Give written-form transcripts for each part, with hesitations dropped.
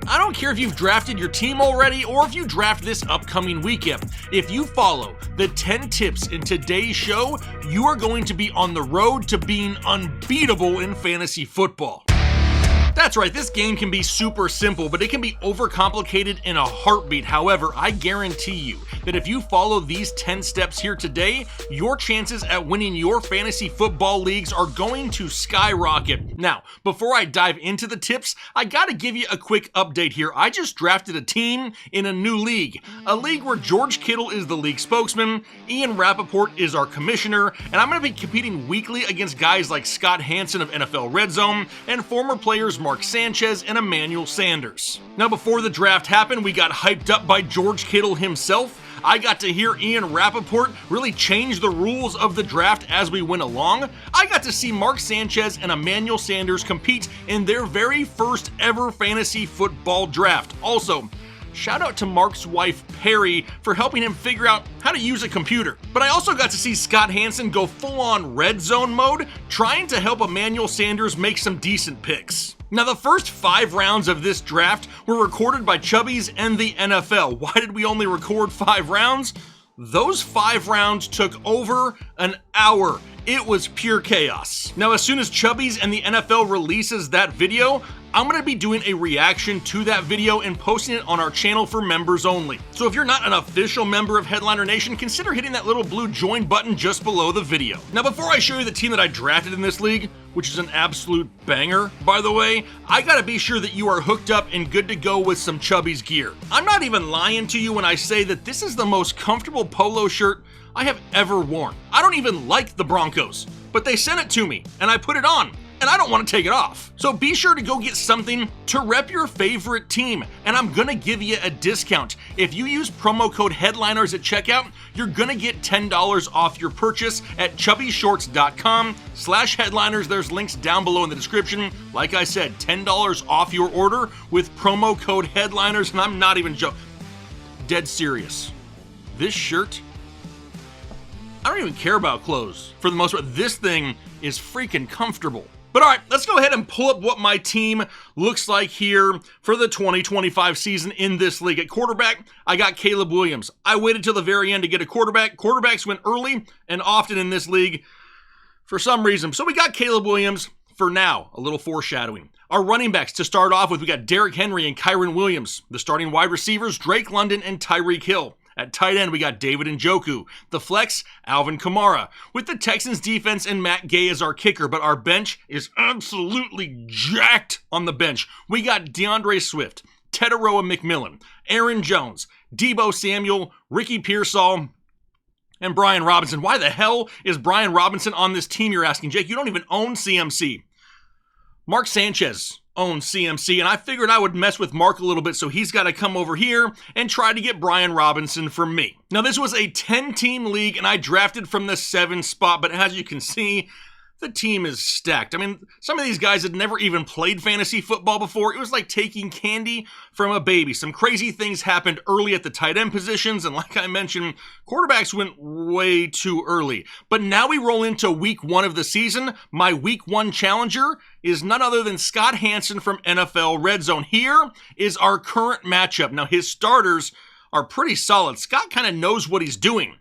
I don't care if you've drafted your team already or if you draft this upcoming weekend. If you follow the 10 tips in today's show, you are going to be on the road to being unbeatable in fantasy football. That's right, this game can be super simple, but it can be overcomplicated in a heartbeat. However, I guarantee you that if you follow these 10 steps here today, your chances at winning your fantasy football leagues are going to skyrocket. Now, before I dive into the tips, I gotta give you a quick update here. I just drafted a team in a new league, a league where George Kittle is the league spokesman, Ian Rappaport is our commissioner, and I'm gonna be competing weekly against guys like Scott Hansen of NFL Red Zone and former players Mark Sanchez and Emmanuel Sanders. Now, before the draft happened, we got hyped up by George Kittle himself. I got to hear Ian Rappaport really change the rules of the draft as we went along. I got to see Mark Sanchez and Emmanuel Sanders compete in their very first ever fantasy football draft. Also, shout out to Mark's wife, Perry, for helping him figure out how to use a computer. But I also got to see Scott Hansen go full-on red zone mode, trying to help Emmanuel Sanders make some decent picks. Now, the first 5 rounds of this draft were recorded by Chubbies and the NFL. Why did we only record 5 rounds? Those 5 rounds took over an hour. It was pure chaos. Now, as soon as Chubbies and the NFL releases that video, I'm going to be doing a reaction to that video and posting it on our channel for members only. So if you're not an official member of Headliner Nation, consider hitting that little blue join button just below the video. Now, before I show you the team that I drafted in this league, which is an absolute banger, by the way, I gotta be sure that you are hooked up and good to go with some Chubbies gear. I'm not even lying to you when I say that this is the most comfortable polo shirt I have ever worn. I don't even like the Broncos, but they sent it to me and I put it on, and I don't want to take it off. So be sure to go get something to rep your favorite team, and I'm gonna give you a discount. If you use promo code HEADLINERS at checkout, you're gonna get $10 off your purchase at chubbyshorts.com/headliners. There's links down below in the description. Like I said, $10 off your order with promo code HEADLINERS, and I'm not even joking. Dead serious. This shirt, I don't even care about clothes for the most part. This thing is freaking comfortable. But all right, let's go ahead and pull up what my team looks like here for the 2025 season in this league. At quarterback, I got Caleb Williams. I waited till the very end to get a quarterback. Quarterbacks went early and often in this league for some reason. So we got Caleb Williams for now, a little foreshadowing. Our running backs to start off with, we got Derrick Henry and Kyron Williams. The starting wide receivers, Drake London and Tyreek Hill. At tight end, we got David Njoku. The flex, Alvin Kamara. With the Texans defense and Matt Gay as our kicker, but our bench is absolutely jacked on the bench. We got DeAndre Swift, Teteroa McMillan, Aaron Jones, Deebo Samuel, Ricky Pearsall, and Brian Robinson. Why the hell is Brian Robinson on this team, you're asking? Jake, you don't even own CMC. Mark Sanchez owns CMC, and I figured I would mess with Mark a little bit, so he's got to come over here and try to get Brian Robinson for me. Now, this was a 10-team league, and I drafted from the 7 spot, but as you can see, the team is stacked. I mean, some of these guys had never even played fantasy football before. It was like taking candy from a baby. Some crazy things happened early at the tight end positions, and like I mentioned, quarterbacks went way too early. But now we roll into week 1 of the season. My week 1 challenger is none other than Scott Hansen from NFL Red Zone. Here is our current matchup. Now, his starters are pretty solid. Scott kind of knows what he's doing,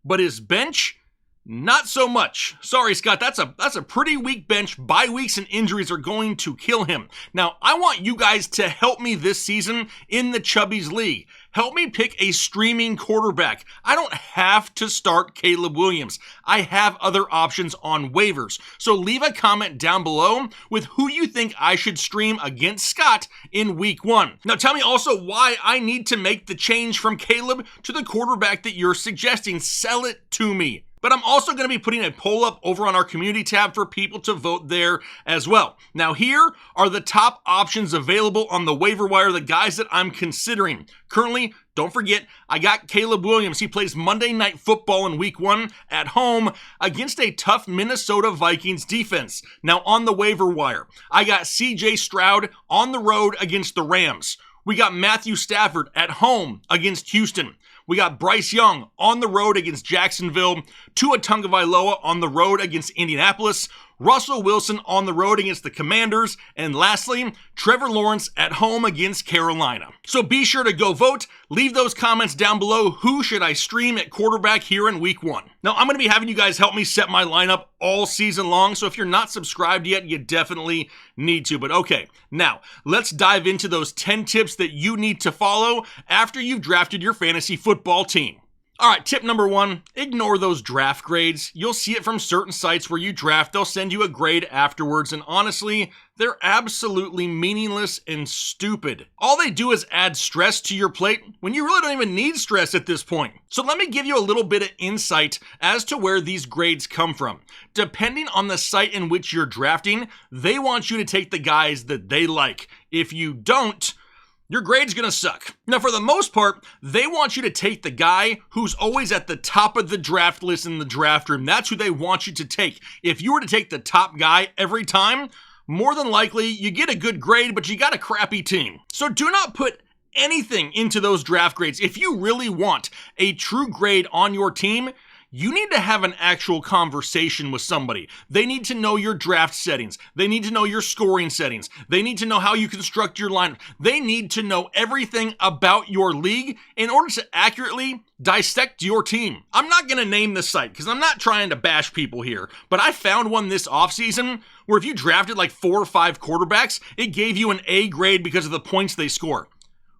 but his bench, not so much. Sorry, Scott, that's a pretty weak bench. Bye weeks and injuries are going to kill him. Now, I want you guys to help me this season in the Chubbies League. Help me pick a streaming quarterback. I don't have to start Caleb Williams. I have other options on waivers. So leave a comment down below with who you think I should stream against Scott in week 1. Now tell me also why I need to make the change from Caleb to the quarterback that you're suggesting. Sell it to me. But I'm also going to be putting a poll up over on our community tab for people to vote there as well. Now here are the top options available on the waiver wire, the guys that I'm considering. Currently, don't forget, I got Caleb Williams. He plays Monday Night Football in week 1 at home against a tough Minnesota Vikings defense. Now on the waiver wire, I got CJ Stroud on the road against the Rams. We got Matthew Stafford at home against Houston. We got Bryce Young on the road against Jacksonville, Tua Tagovailoa on the road against Indianapolis, Russell Wilson on the road against the Commanders, and lastly, Trevor Lawrence at home against Carolina. So be sure to go vote. Leave those comments down below. Who should I stream at quarterback here in week 1? Now, I'm going to be having you guys help me set my lineup all season long, so if you're not subscribed yet, you definitely need to. But okay, now let's dive into those 10 tips that you need to follow after you've drafted your fantasy football team. All right, tip number 1, ignore those draft grades. You'll see it from certain sites where you draft. They'll send you a grade afterwards, and honestly, they're absolutely meaningless and stupid. All they do is add stress to your plate when you really don't even need stress at this point. So let me give you a little bit of insight as to where these grades come from. Depending on the site in which you're drafting, they want you to take the guys that they like. If you don't, your grade's gonna suck. Now, for the most part, they want you to take the guy who's always at the top of the draft list in the draft room. That's who they want you to take. If you were to take the top guy every time, more than likely, you get a good grade, but you got a crappy team. So do not put anything into those draft grades. If you really want a true grade on your team, you need to have an actual conversation with somebody. They need to know your draft settings. They need to know your scoring settings. They need to know how you construct your lineup. They need to know everything about your league in order to accurately dissect your team. I'm not going to name this site because I'm not trying to bash people here, but I found one this offseason where if you drafted like 4 or 5 quarterbacks, it gave you an A grade because of the points they score.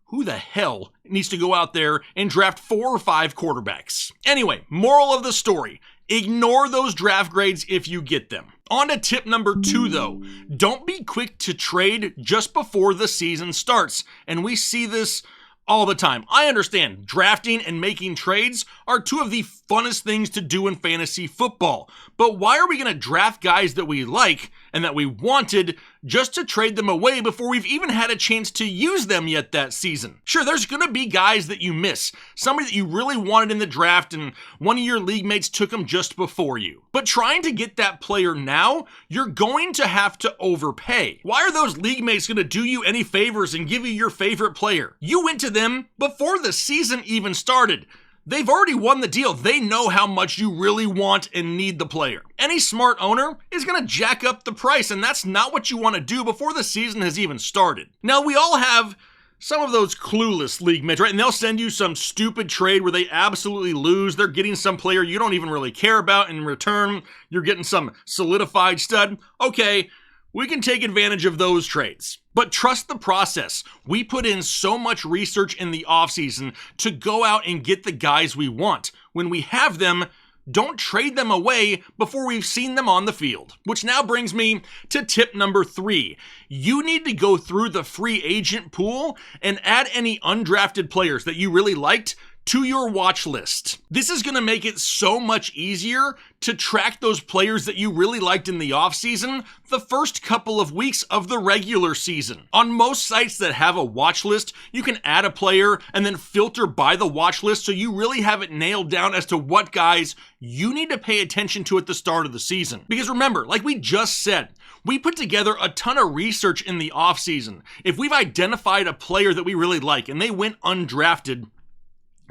Who the hell needs to go out there and draft 4 or 5 quarterbacks? Anyway, moral of the story, ignore those draft grades if you get them. On to tip number 2 though, don't be quick to trade just before the season starts. And we see this all the time. I understand drafting and making trades are 2 of the funnest things to do in fantasy football. But why are we going to draft guys that we like and that we wanted just to trade them away before we've even had a chance to use them yet that season? Sure, there's going to be guys that you miss. Somebody that you really wanted in the draft and one of your league mates took them just before you. But trying to get that player now, you're going to have to overpay. Why are those league mates going to do you any favors and give you your favorite player? You went to them before the season even started. They've already won the deal. They know how much you really want and need the player. Any smart owner is going to jack up the price, and that's not what you want to do before the season has even started. Now, we all have some of those clueless league mates, right? And they'll send you some stupid trade where they absolutely lose. They're getting some player you don't even really care about. In return, you're getting some solidified stud. Okay, we can take advantage of those trades. But trust the process. We put in so much research in the offseason to go out and get the guys we want. When we have them, don't trade them away before we've seen them on the field. Which now brings me to tip number 3. You need to go through the free agent pool and add any undrafted players that you really liked to your watch list. This is going to make it so much easier to track those players that you really liked in the offseason the first couple of weeks of the regular season. On most sites that have a watch list, you can add a player and then filter by the watch list so you really have it nailed down as to what guys you need to pay attention to at the start of the season. Because remember, like we just said, we put together a ton of research in the offseason. If we've identified a player that we really like and they went undrafted,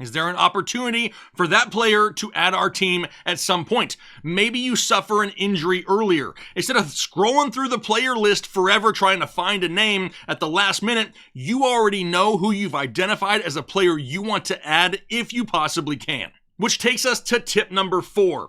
is there an opportunity for that player to add our team at some point? Maybe you suffer an injury earlier. Instead of scrolling through the player list forever trying to find a name at the last minute, you already know who you've identified as a player you want to add if you possibly can. Which takes us to tip number 4.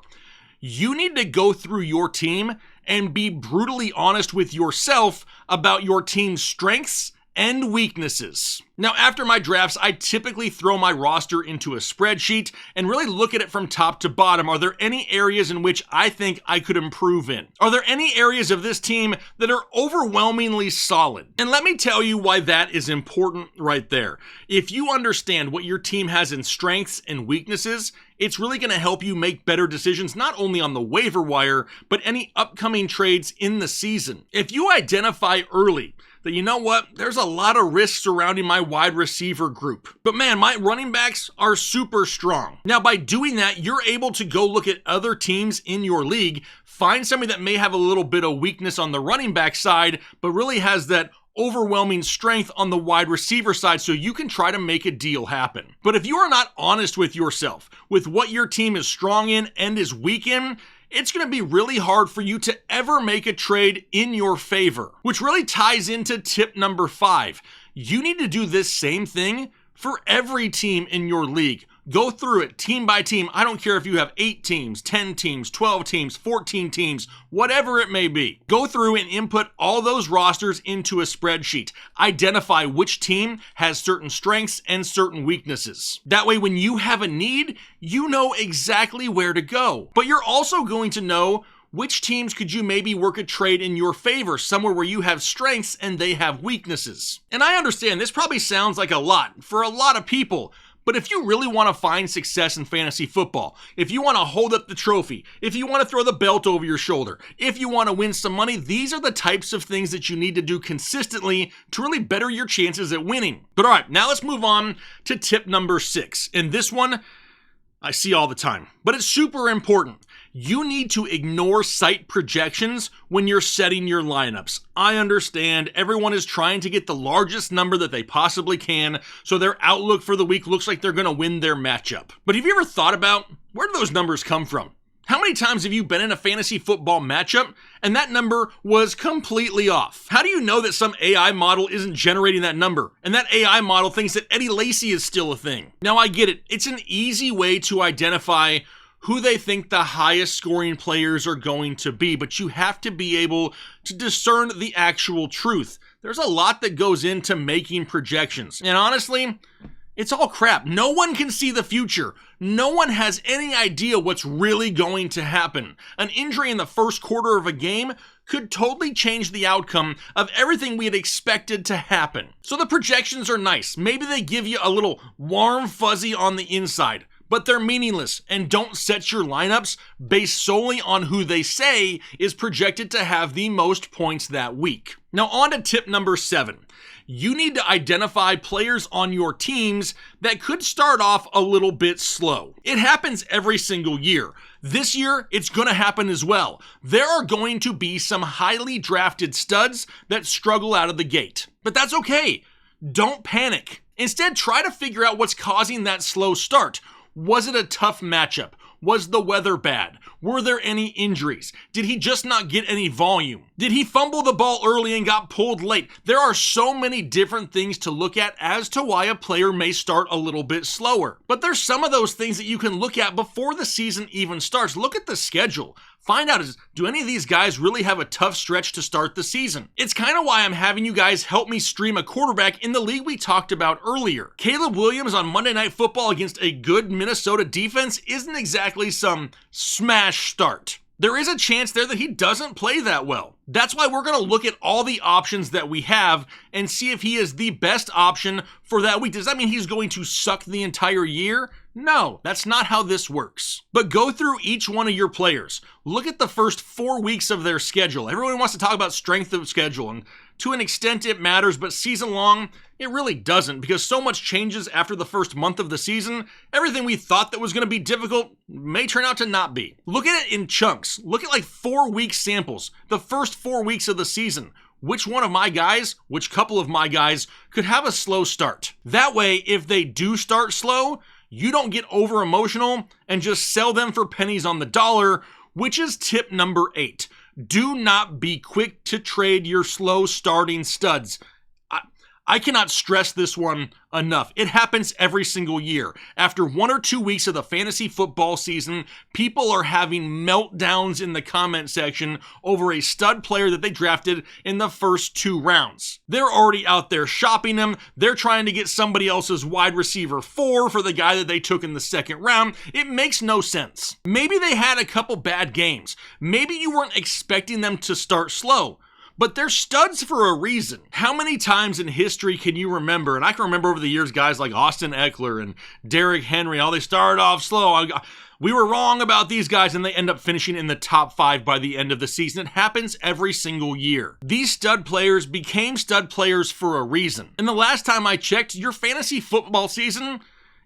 You need to go through your team and be brutally honest with yourself about your team's strengths and weaknesses. Now, after my drafts, I typically throw my roster into a spreadsheet and really look at it from top to bottom. Are there any areas in which I think I could improve in? Are there any areas of this team that are overwhelmingly solid? And let me tell you why that is important right there. If you understand what your team has in strengths and weaknesses, it's really going to help you make better decisions, not only on the waiver wire, but any upcoming trades in the season. If you identify early that, you know what, there's a lot of risk surrounding my wide receiver group, but man, my running backs are super strong. Now, by doing that, you're able to go look at other teams in your league, find somebody that may have a little bit of weakness on the running back side, but really has that overwhelming strength on the wide receiver side, so you can try to make a deal happen. But if you are not honest with yourself, with what your team is strong in and is weak in, it's going to be really hard for you to ever make a trade in your favor, which really ties into tip number 5. You need to do this same thing for every team in your league. Go through it team by team. I don't care if you have 8 teams, 10 teams, 12 teams, 14 teams, whatever it may be. Go through and input all those rosters into a spreadsheet. Identify which team has certain strengths and certain weaknesses. That way, when you have a need, you know exactly where to go. But you're also going to know which teams could you maybe work a trade in your favor, somewhere where you have strengths and they have weaknesses. And I understand this probably sounds like a lot for a lot of people, but if you really want to find success in fantasy football, if you want to hold up the trophy, if you want to throw the belt over your shoulder, if you want to win some money, these are the types of things that you need to do consistently to really better your chances at winning. But all right, now let's move on to tip number 6. And this one I see all the time, but it's super important. You need to ignore site projections when you're setting your lineups. I understand everyone is trying to get the largest number that they possibly can, so their outlook for the week looks like they're going to win their matchup. But have you ever thought about where do those numbers come from? How many times have you been in a fantasy football matchup and that number was completely off? How do you know that some AI model isn't generating that number and that AI model thinks that Eddie Lacy is still a thing? Now I get it. It's an easy way to identify who they think the highest scoring players are going to be, but you have to be able to discern the actual truth. There's a lot that goes into making projections. And honestly, it's all crap. No one can see the future. No one has any idea what's really going to happen. An injury in the first quarter of a game could totally change the outcome of everything we had expected to happen. So the projections are nice. Maybe they give you a little warm fuzzy on the inside, but they're meaningless, and don't set your lineups based solely on who they say is projected to have the most points that week. Now on to tip number 7. You need to identify players on your teams that could start off a little bit slow. It happens every single year. This year, it's going to happen as well. There are going to be some highly drafted studs that struggle out of the gate. But that's okay. Don't panic. Instead, try to figure out what's causing that slow start. Was it a tough matchup? Was the weather bad? Were there any injuries? Did he just not get any volume? Did he fumble the ball early and got pulled late? There are so many different things to look at as to why a player may start a little bit slower. But there's some of those things that you can look at before the season even starts. Look at the schedule. Find out, do any of these guys really have a tough stretch to start the season? It's kind of why I'm having you guys help me stream a quarterback in the league we talked about earlier. Caleb Williams on Monday Night Football against a good Minnesota defense isn't exactly some smash start. There is a chance there that he doesn't play that well. That's why we're going to look at all the options that we have and see if he is the best option for that week. Does that mean he's going to suck the entire year? No, that's not how this works. But go through each one of your players. Look at the first 4 weeks of their schedule. Everyone wants to talk about strength of schedule, and to an extent it matters, but season long, it really doesn't, because so much changes after the first month of the season. Everything we thought that was going to be difficult may turn out to not be. Look at it in chunks. Look at like 4-week samples, the first 4 weeks of the season. Which one of my guys, which couple of my guys could have a slow start? That way, if they do start slow, you don't get over emotional and just sell them for pennies on the dollar, which is tip number 8. Do not be quick to trade your slow starting studs. I cannot stress this one enough. It happens every single year. After 1 or 2 weeks of the fantasy football season, people are having meltdowns in the comment section over a stud player that they drafted in the first 2 rounds. They're already out there shopping him. They're trying to get somebody else's wide receiver 4 for the guy that they took in the second round. It makes no sense. Maybe they had a couple bad games. Maybe you weren't expecting them to start slow. But they're studs for a reason. How many times in history can you remember, and I can remember over the years, guys like Austin Eckler and Derrick Henry, they started off slow. We were wrong about these guys, and they end up finishing in the top 5 by the end of the season. It happens every single year. These stud players became stud players for a reason. And the last time I checked, your fantasy football season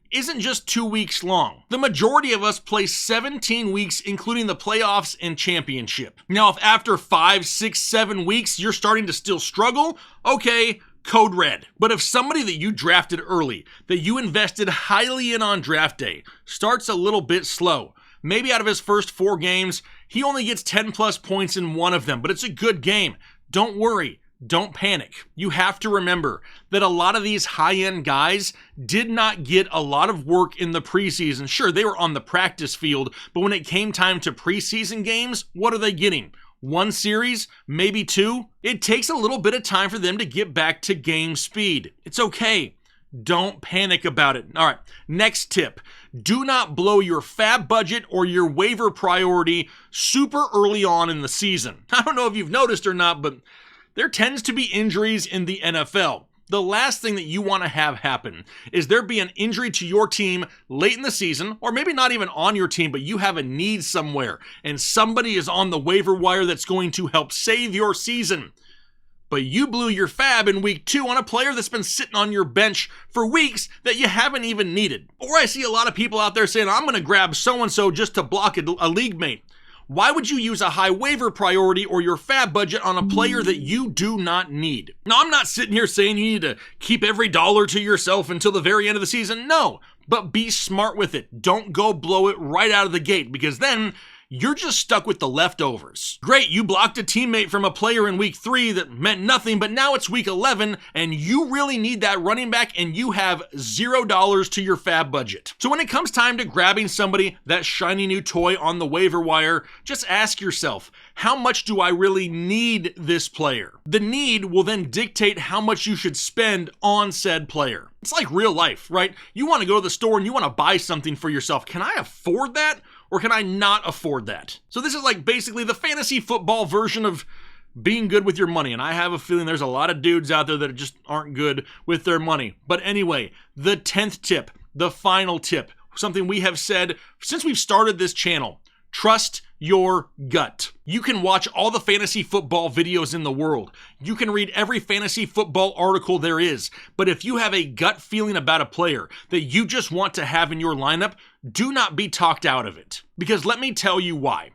isn't just 2 weeks long. The majority of us play 17 weeks, including the playoffs and championship. Now, if after 5, 6, 7 weeks you're starting to still struggle, okay, code red. But if somebody that you drafted early, that you invested highly in on draft day, starts a little bit slow, Maybe out of his first 4 games, he only gets 10 plus points in one of them, but it's a good game. Don't worry. Don't panic. You have to remember that a lot of these high-end guys did not get a lot of work in the preseason. Sure, they were on the practice field, but when it came time to preseason games, what are they getting? 1 series, maybe 2? It takes a little bit of time for them to get back to game speed. It's okay. Don't panic about it. All right, next tip. Do not blow your fab budget or your waiver priority super early on in the season. I don't know if you've noticed or not, but there tends to be injuries in the NFL. The last thing that you want to have happen is there be an injury to your team late in the season, or maybe not even on your team, but you have a need somewhere, and somebody is on the waiver wire that's going to help save your season. But you blew your fab in week 2 on a player that's been sitting on your bench for weeks that you haven't even needed. Or I see a lot of people out there saying, I'm going to grab so-and-so just to block a league mate. Why would you use a high waiver priority or your fab budget on a player that you do not need? Now, I'm not sitting here saying you need to keep every dollar to yourself until the very end of the season. No, but be smart with it. Don't go blow it right out of the gate, because then you're just stuck with the leftovers. Great, you blocked a teammate from a player in week 3 that meant nothing, but now it's week 11 and you really need that running back and you have $0 to your fab budget. So when it comes time to grabbing somebody, that shiny new toy on the waiver wire, just ask yourself, how much do I really need this player? The need will then dictate how much you should spend on said player. It's like real life, right? You want to go to the store and you want to buy something for yourself. Can I afford that? Or can I not afford that? So this is like basically the fantasy football version of being good with your money. And I have a feeling there's a lot of dudes out there that just aren't good with their money. But anyway, the 10th tip, the final tip, something we have said since we've started this channel: trust your gut. You can watch all the fantasy football videos in the world. You can read every fantasy football article there is. But if you have a gut feeling about a player that you just want to have in your lineup, do not be talked out of it. Because let me tell you why.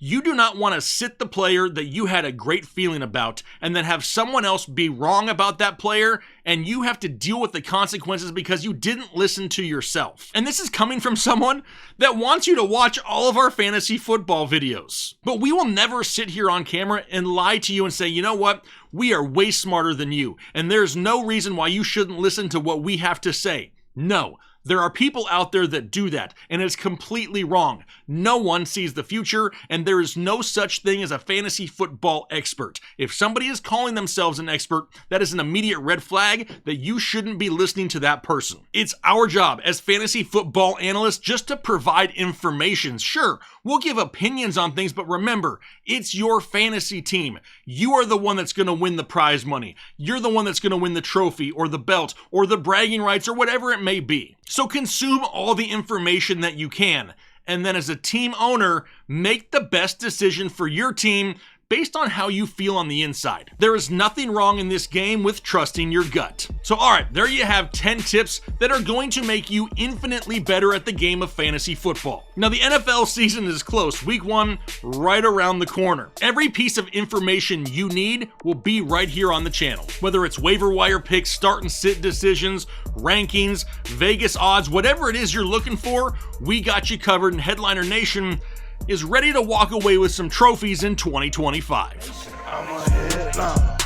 You do not want to sit the player that you had a great feeling about and then have someone else be wrong about that player and you have to deal with the consequences because you didn't listen to yourself. And this is coming from someone that wants you to watch all of our fantasy football videos. But we will never sit here on camera and lie to you and say, you know what? We are way smarter than you, and there's no reason why you shouldn't listen to what we have to say. No. There are people out there that do that, and it's completely wrong. No one sees the future, and there is no such thing as a fantasy football expert. If somebody is calling themselves an expert, that is an immediate red flag that you shouldn't be listening to that person. It's our job as fantasy football analysts just to provide information. Sure, we'll give opinions on things, but remember, it's your fantasy team. You are the one that's going to win the prize money. You're the one that's going to win the trophy or the belt or the bragging rights or whatever it may be. So consume all the information that you can, and then as a team owner, make the best decision for your team based on how you feel on the inside. There is nothing wrong in this game with trusting your gut. So all right, there you have 10 tips that are going to make you infinitely better at the game of fantasy football. Now the NFL season is close, week 1 right around the corner. Every piece of information you need will be right here on the channel. Whether it's waiver wire picks, start and sit decisions, rankings, Vegas odds, whatever it is you're looking for, we got you covered, and Headliner Nation is ready to walk away with some trophies in 2025.